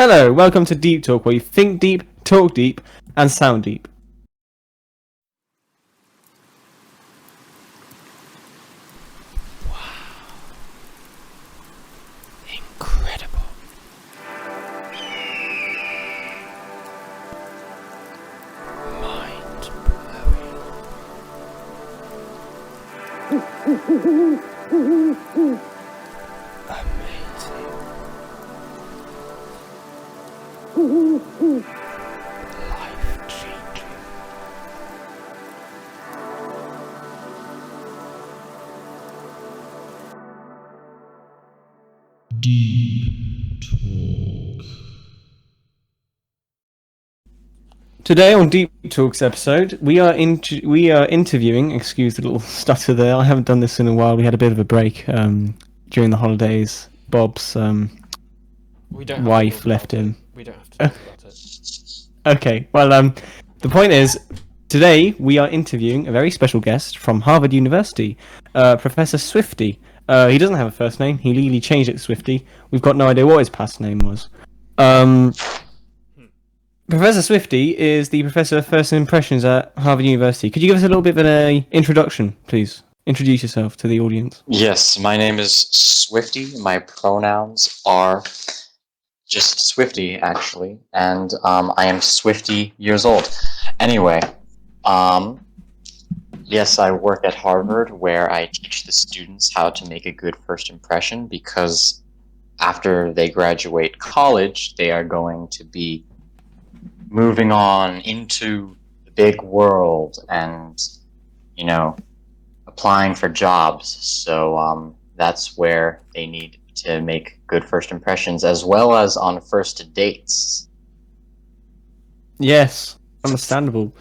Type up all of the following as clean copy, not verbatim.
Hello, welcome to Deep Talk, where you think deep, talk deep, and sound deep. Incredible. Mind-blowing. Amazing. Life-changing. Deep Talk. Today on Deep Talks episode, we are interviewing. Excuse the little stutter there. I haven't done this in a while. We had a bit of a break during the holidays. Bob's wife left him. We don't have to talk about it. Okay, well, the point is, today we are interviewing a very special guest from Harvard University, Professor Swifty. He doesn't have a first name. He legally changed it to Swifty. We've got no idea what his past name was. Professor Swifty is the Professor of First Impressions at Harvard University. Could you give us a little bit of an introduction, please? Introduce yourself to the audience. Yes, my name is Swifty. My pronouns are just Swifty, actually, and I am Swifty years old. Anyway, yes, I work at Harvard, where I teach the students how to make a good first impression, because after they graduate college, they are going to be moving on into the big world and, you know, applying for jobs. So that's where they need to make good first impressions, as well as on first dates. Yes, understandable.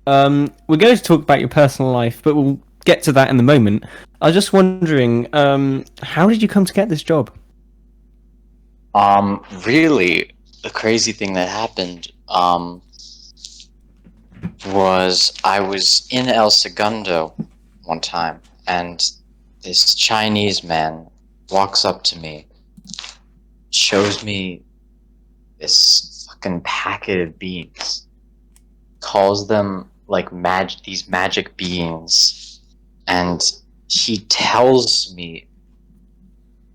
We're going to talk about your personal life, but we'll get to that in a moment. I was just wondering, how did you come to get this job? Really, the crazy thing that happened was I was in El Segundo one time, and this Chinese man walks up to me, shows me this fucking packet of beans, calls them like these magic beans, and he tells me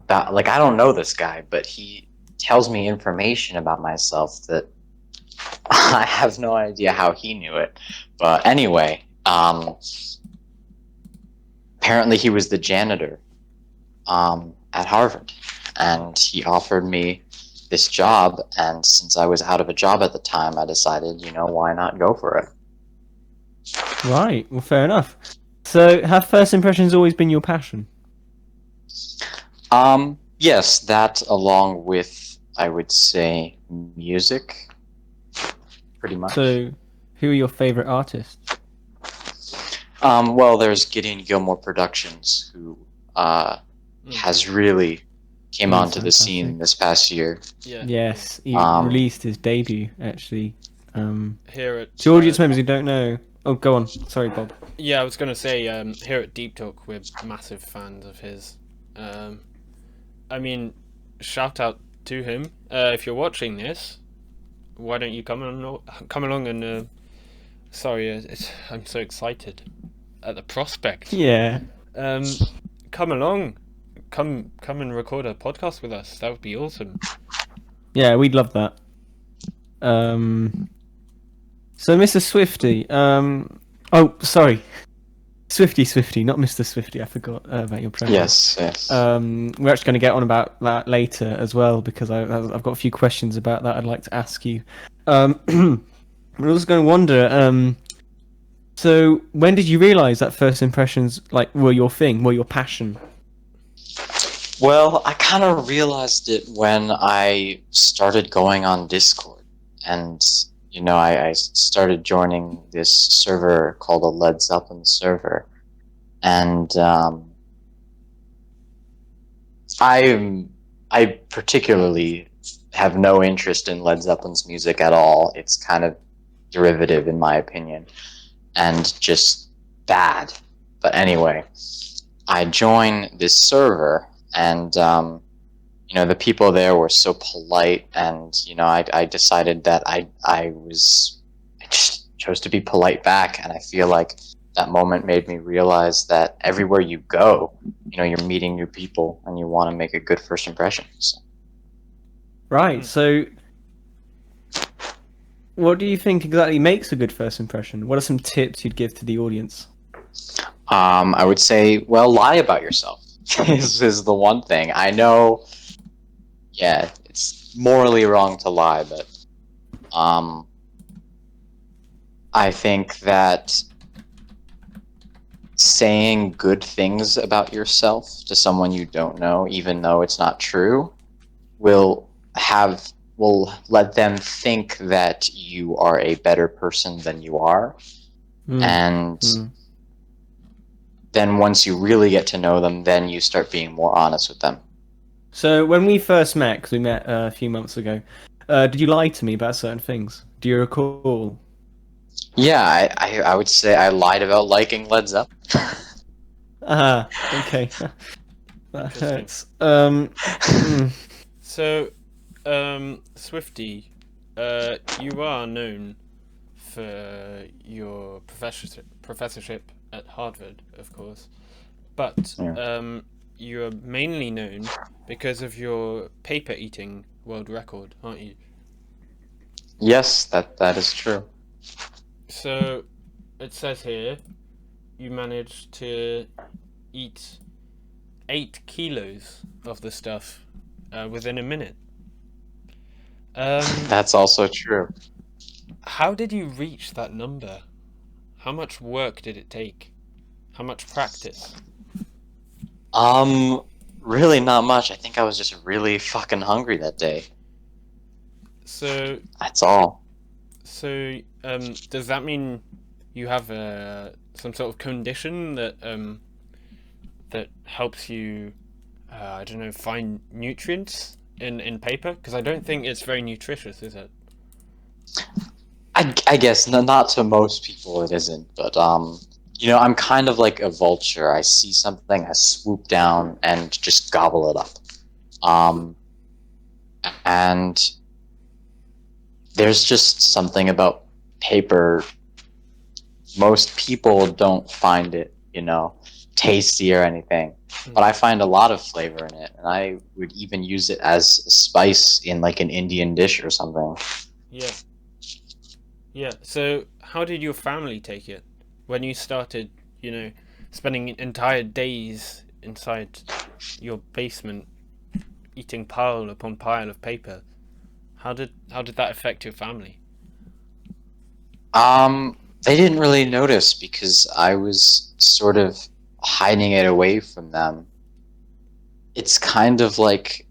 about, like, I don't know this guy, but he tells me information about myself that I have no idea how he knew it. But anyway, apparently he was the janitor at Harvard, and he offered me this job, and since I was out of a job at the time, I decided, why not go for it? Right, well, fair enough. So, have first impressions always been your passion? Yes, that along with, I would say, music, pretty much. So, who are your favorite artists? Well, there's Gideon Gilmore Productions, who has really came onto the scene this past year. Yeah. Yes, he released his debut, actually. Here at To audience members who don't know... Oh, go on. Sorry, Bob. Yeah, I was going to say, here at Deep Talk, we're massive fans of his. I mean, shout out to him. If you're watching this, why don't you come along and... sorry, I'm so excited at the prospect. Yeah. Come along. Come and record a podcast with us. That would be awesome. Yeah, we'd love that. So, Mr. Swifty, oh, sorry. Swifty, not Mr. Swifty, I forgot about your pronouns. Yes. We're actually going to get on about that later as well, because I've got a few questions about that I'd like to ask you. We're also going to wonder, so when did you realise that first impressions were your thing, were your passion? Well, I kind of realized it when I started going on Discord, and I started joining this server called a Led Zeppelin server, and I particularly have no interest in Led Zeppelin's music at all. It's kind of derivative, in my opinion, and just bad. But anyway, I joined this server, and the people there were so polite, and I decided that I just chose to be polite back, and I feel like that moment made me realize that everywhere you go, you're meeting new people, and you want to make a good first impression. So. Right. So, what do you think exactly makes a good first impression? What are some tips you'd give to the audience? I would say, well, lie about yourself. This is the one thing. I know, yeah, it's morally wrong to lie, but I think that saying good things about yourself to someone you don't know, even though it's not true, will let them think that you are a better person than you are. And then once you really get to know them, then you start being more honest with them. So when we first met, because we met a few months ago, did you lie to me about certain things? Do you recall? Yeah, I would say I lied about liking Led Zeppelin. Okay. That hurts. So, Swifty, you are known for your professorship at Harvard, of course, but you are mainly known because of your paper eating world record, aren't you? Yes, that is true. So, it says here you managed to eat 8 kilos of the stuff within a minute. That's also true. How did you reach that number? How much work did it take? How much practice? Really not much. I think I was just really fucking hungry that day. So That's all. So, does that mean you have some sort of condition that that helps you, I don't know, find nutrients in paper? Because I don't think it's very nutritious, is it? I guess not to most people it isn't, but I'm kind of like a vulture. I see something, I swoop down and just gobble it up. And there's just something about paper. Most people don't find it, tasty or anything. But I find a lot of flavor in it, and I would even use it as a spice in like an Indian dish or something. Yeah. Yeah. So, how did your family take it when you started, spending entire days inside your basement eating pile upon pile of paper? How did that affect your family? They didn't really notice because I was sort of hiding it away from them. It's kind of like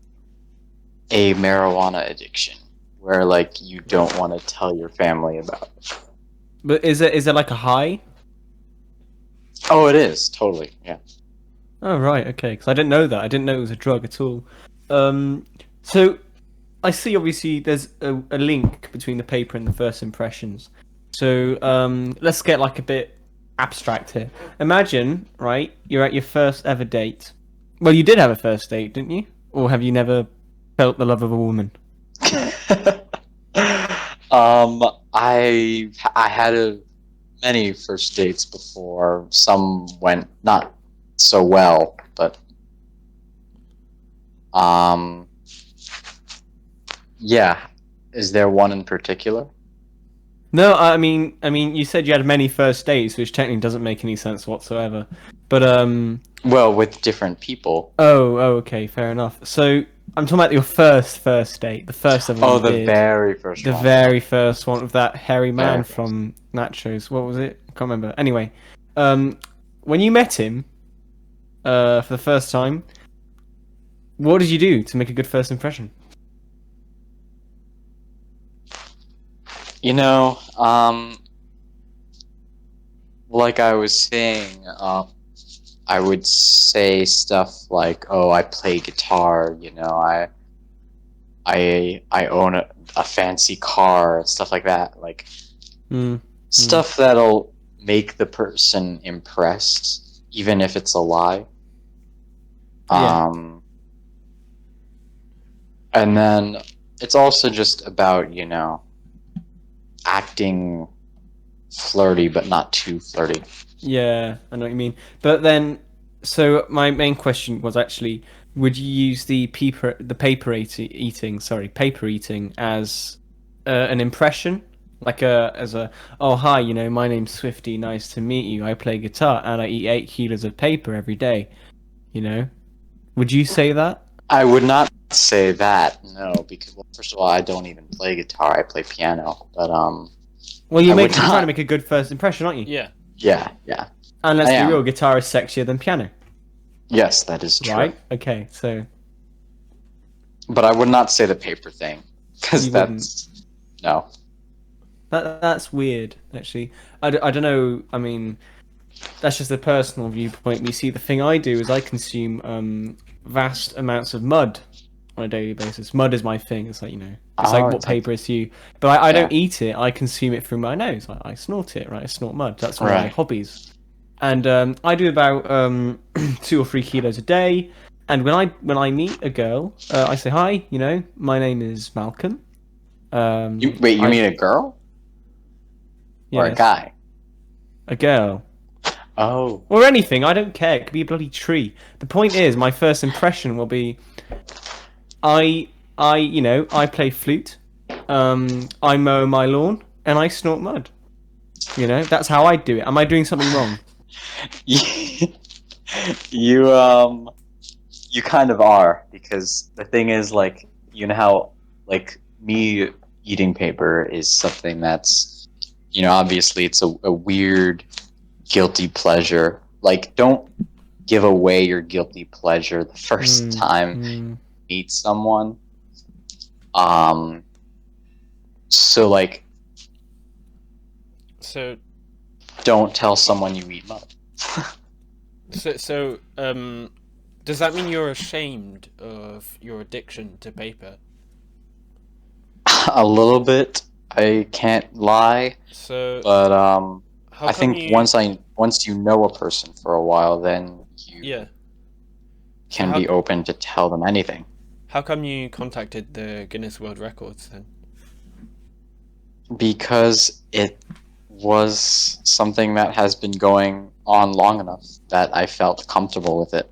a marijuana addiction where like you don't want to tell your family about it. But is it like a high? Oh, it is totally, yeah. Oh right, okay. Because I didn't know that. I didn't know it was a drug at all. So I see. Obviously, there's a link between the paper and the first impressions. So let's get like a bit abstract here. Imagine, right? You're at your first ever date. Well, you did have a first date, didn't you? Or have you never felt the love of a woman? I had many first dates before. Some went not so well, but yeah. Is there one in particular? No, I mean, you said you had many first dates, which technically doesn't make any sense whatsoever. But Well, with different people. oh, okay, fair enough. So I'm talking about your first date, the first of Oh, you the did. very first The one. very first one with that hairy man Very first. from Nachos. What was it? I can't remember. Anyway, when you met him for the first time, what did you do to make a good first impression? Like I was saying, I would say stuff like, "Oh, I play guitar," I own a fancy car, stuff like that. Like stuff that'll make the person impressed, even if it's a lie. Yeah. And then it's also just about, acting flirty, but not too flirty. Yeah, I know what you mean. But then, so my main question was actually, would you use the paper eating as an impression, like oh hi, my name's Swifty, nice to meet you. I play guitar and I eat 8 kilos of paper every day. Would you say that? I would not say that, no, because, well, first of all, I don't even play guitar. I play piano. But, Well, I would trying to not. make a good first impression, aren't you? Yeah. Yeah. And let's I be am. real, guitar is sexier than piano, Yes, that is true. right? Okay, so But I would not say the paper thing, because You that's... No. that's weird, actually. I don't know. I mean, that's just a personal viewpoint. You see, the thing I do is I consume vast amounts of mud on a daily basis. Mud is my thing. It's like it's like what it's like- paper is to you. But I don't Yeah. eat it. I consume it through my nose. I snort it. Right, I snort mud. That's one of my Right. hobbies. And I do about 2 or 3 kilos a day. And when I meet a girl, I say hi. My name is Malcolm. You I- mean a girl? Or a yes, guy? a girl. Oh. Or anything, I don't care. It could be a bloody tree. The point is, my first impression will be, I play flute, I mow my lawn, and I snort mud. That's how I do it. Am I doing something wrong? You kind of are, because the thing is, like, how, like, me eating paper is something that's, obviously it's a weird, guilty pleasure. Like, don't give away your guilty pleasure the first time you meet someone. So, like, So don't tell someone you eat mud. does that mean you're ashamed of your addiction to paper? A little bit. I can't lie, So but how I come think you... once you know a person for a while, then you Yeah. can How- be open to tell them anything. How come you contacted the Guinness World Records then? Because it was something that has been going on long enough that I felt comfortable with it.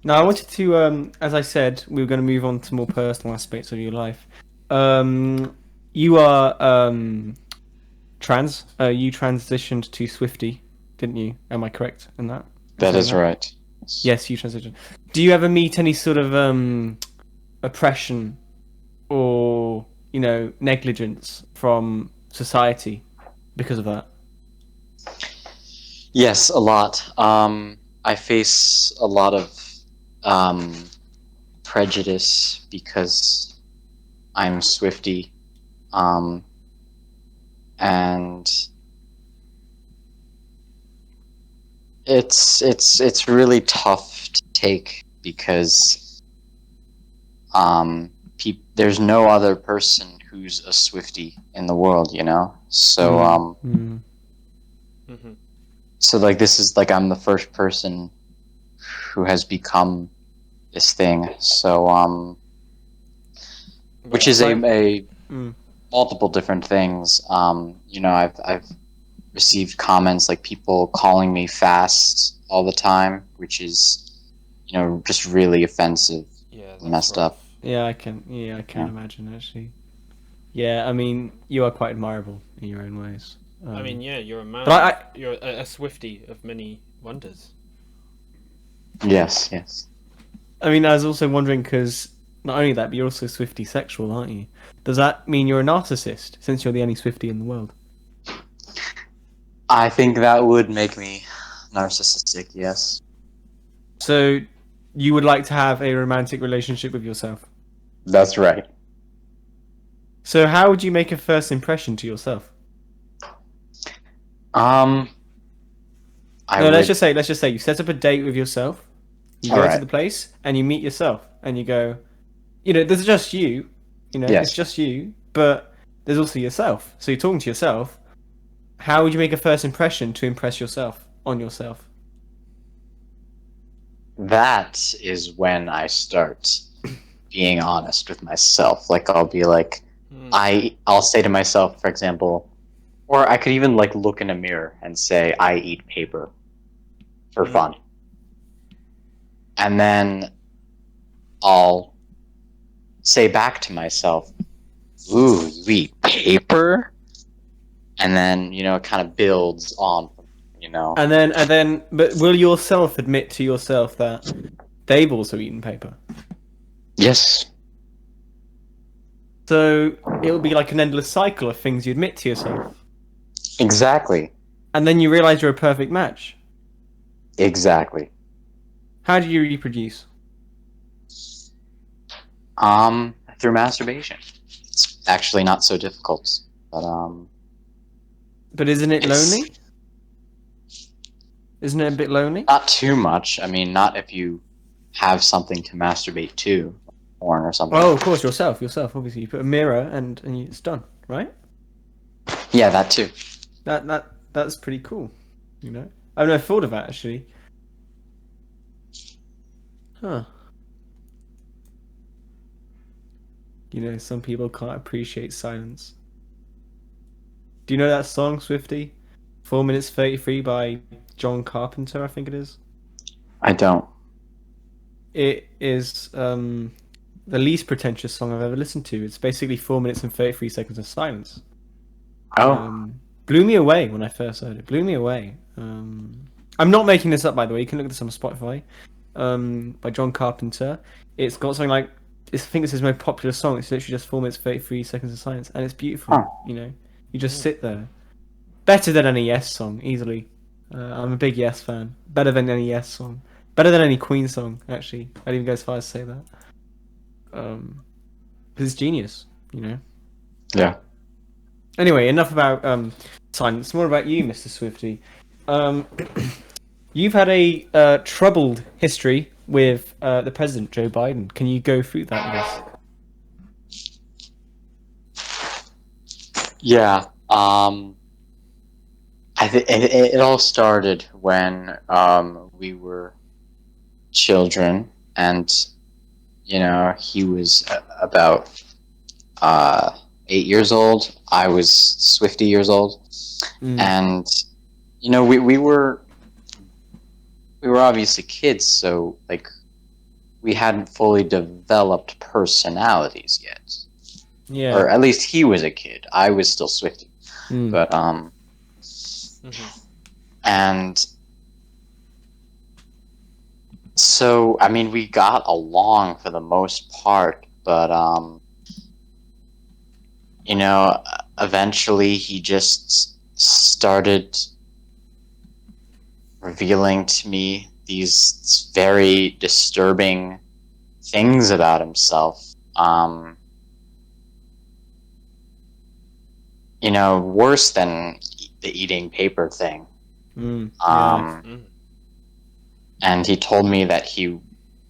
Now, I wanted to, as I said, we were going to move on to more personal aspects of your life. You are trans. You transitioned to Swifty, didn't you? Am I correct in that? That saying is right. Yes, you transitioned. Do you ever meet any sort of oppression or negligence from society because of that? Yes, a lot. I face a lot of prejudice because I'm Swifty, and it's really tough to take because there's no other person who's a Swifty in the world, So so like this is like I'm the first person who has become this thing. So which is a multiple different things. I've received comments like people calling me fast all the time, which is just really offensive. Yeah, that's Messed rough. up. Yeah, I can imagine actually. Yeah, I mean, you are quite admirable in your own ways. I mean, yeah, you're a man. But You're a Swifty of many wonders. Yes. I mean, I was also wondering because not only that, but you're also Swifty sexual, aren't you? Does that mean you're a narcissist since you're the only Swifty in the world? I think that would make me narcissistic, yes. So you would like to have a romantic relationship with yourself? That's right. So how would you make a first impression to yourself? Let's just say you set up a date with yourself. You go to Alright. the place and you meet yourself, and you go, there's just you, Yes. it's just you, but there's also yourself. So you're talking to yourself. How would you make a first impression to impress yourself on yourself? that is when I start being honest with myself. Like, I'll be like, I'll say to myself, for example, or I could even like look in a mirror and say, I eat paper for fun. And then I'll say back to myself, ooh, you eat paper? And then, it kind of builds on, And then, but will yourself admit to yourself that they've also eaten paper? Yes. So it'll be like an endless cycle of things you admit to yourself. Exactly. And then you realize you're a perfect match. Exactly. How do you reproduce? Through masturbation. It's actually not so difficult. But isn't it It's- lonely? Isn't it a bit lonely? Not too much. I mean, not if you have something to masturbate to, porn or something. Oh, of course, yourself. Obviously, you put a mirror and it's done, right? Yeah, that too. That's pretty cool. I've never thought of that actually. Huh. Some people can't appreciate silence. Do you know that song, Swifty? 4 minutes 33 by John Carpenter, I think it is. I don't. It is the least pretentious song I've ever listened to. It's basically 4 minutes and 33 seconds of silence. Oh. Blew me away when I first heard it. Blew me away. I'm not making this up, by the way. You can look at this on Spotify. By John Carpenter. It's got something like, I think it's his most popular song. It's literally just 4 minutes 33 seconds of silence, and it's beautiful. Huh. You just sit there. Better than any Yes song, easily. I'm a big Yes fan. Better than any Yes song. Better than any Queen song, actually. I'd even go as far as to say that. Because it's genius, Yeah. Anyway, enough about silence. More about you, Mr. Swifty. You've had a troubled history with the president, Joe Biden. Can you go through that with us? Yeah. It all started when we were children, and he was about 8 years old. I was Swifty years old, and we were obviously kids, so like we hadn't fully developed personalities yet. Yeah. Or at least he was a kid. I was still Swifty. But and so I mean we got along for the most part, but eventually he just started revealing to me these very disturbing things about himself. Worse than the eating paper thing. And he told me that he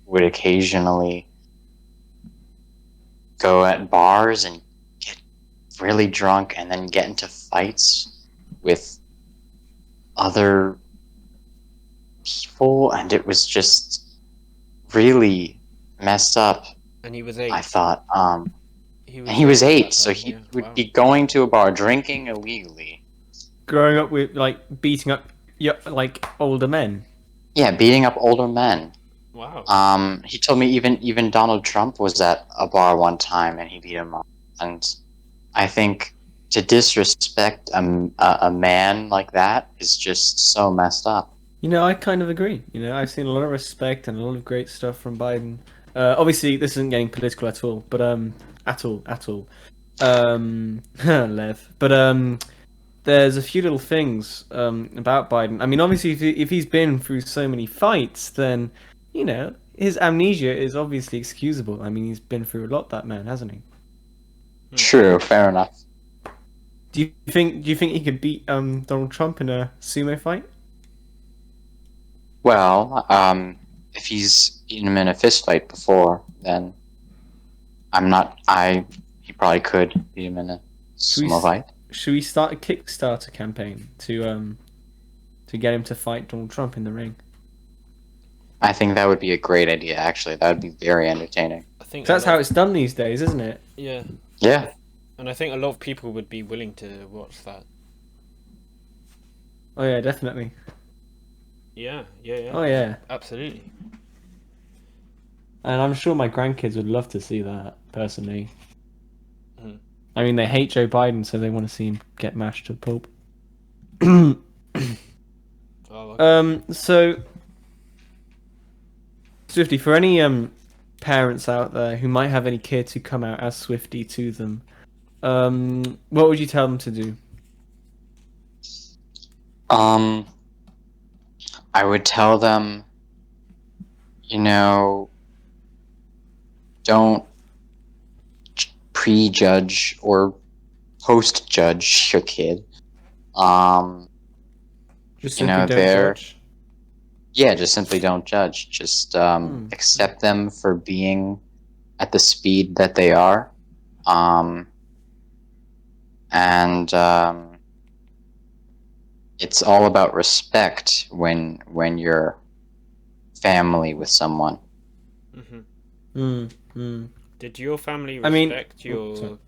would occasionally go at bars and get really drunk and then get into fights with other people, and it was just really messed up. And he was 8. I thought, He was at 8, that so time, he yeah, would wow. be going to a bar, drinking illegally. Growing up with beating up older men. Yeah, beating up older men. Wow. He told me even Donald Trump was at a bar one time and he beat him up. And I think to disrespect a man like that is just so messed up. I kind of agree. I've seen a lot of respect and a lot of great stuff from Biden. Obviously, this isn't getting political at all, but at all. Lev. But there's a few little things about Biden. I mean, obviously, if he's been through so many fights, then his amnesia is obviously excusable. I mean, he's been through a lot, that man, hasn't he? True, fair enough. Do you think he could beat Donald Trump in a sumo fight? Well, if he's beaten him in a fist fight before, then he probably could beat him in a sumo fight. Should we start a Kickstarter campaign to get him to fight Donald Trump in the ring? I think that would be a great idea. Actually, that would be very entertaining. I think That's how it's done these days, isn't it? Yeah, Yeah. and I think a lot of people would be willing to watch that. Oh yeah, definitely. Yeah, yeah, yeah. Oh yeah, Absolutely. and I'm sure my grandkids would love to see that. Personally, Mhm. I mean, they hate Joe Biden, so they want to see him get mashed to a pulp. Oh, okay. So Swifty, for any parents out there who might have any kids who come out as Swifty to them, what would you tell them to do? I would tell them, don't prejudge or post-judge your kid. Just You simply know, don't they're judge. yeah, just simply don't judge. Just accept them for being at the speed that they are. And it's all about respect when you're family with someone. Did your family I mean- respect Oh, sorry.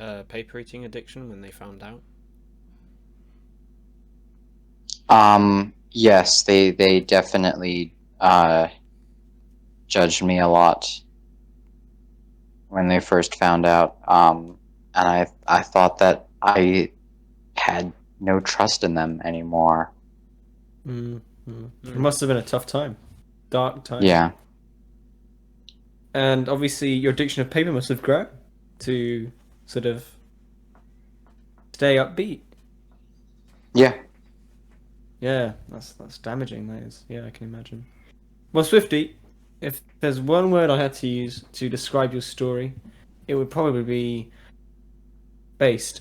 your paper eating addiction when they found out? Yes, they definitely judged me a lot when they first found out. And I thought that I had no trust in them anymore. It must have been a tough time, dark time. Yeah. And obviously, your addiction of paper must have grown to sort of stay upbeat. Yeah. Yeah, that's damaging. That is. Yeah, I can imagine. Well, Swifty, if there's one word I had to use to describe your story, it would probably be based.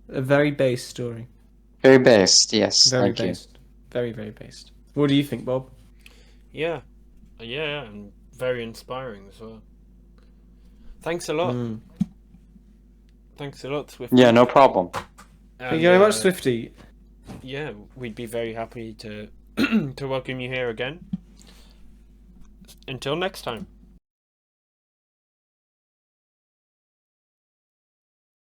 A very based story. Very based, yes. Very Thank you. based. Very, very based. What do you think, Bob? Yeah, yeah, and very inspiring as well. Thanks a lot. Thanks a lot, Swifty. Yeah, no problem. Thank you very much, Swifty. Yeah, we'd be very happy to to welcome you here again. Until next time.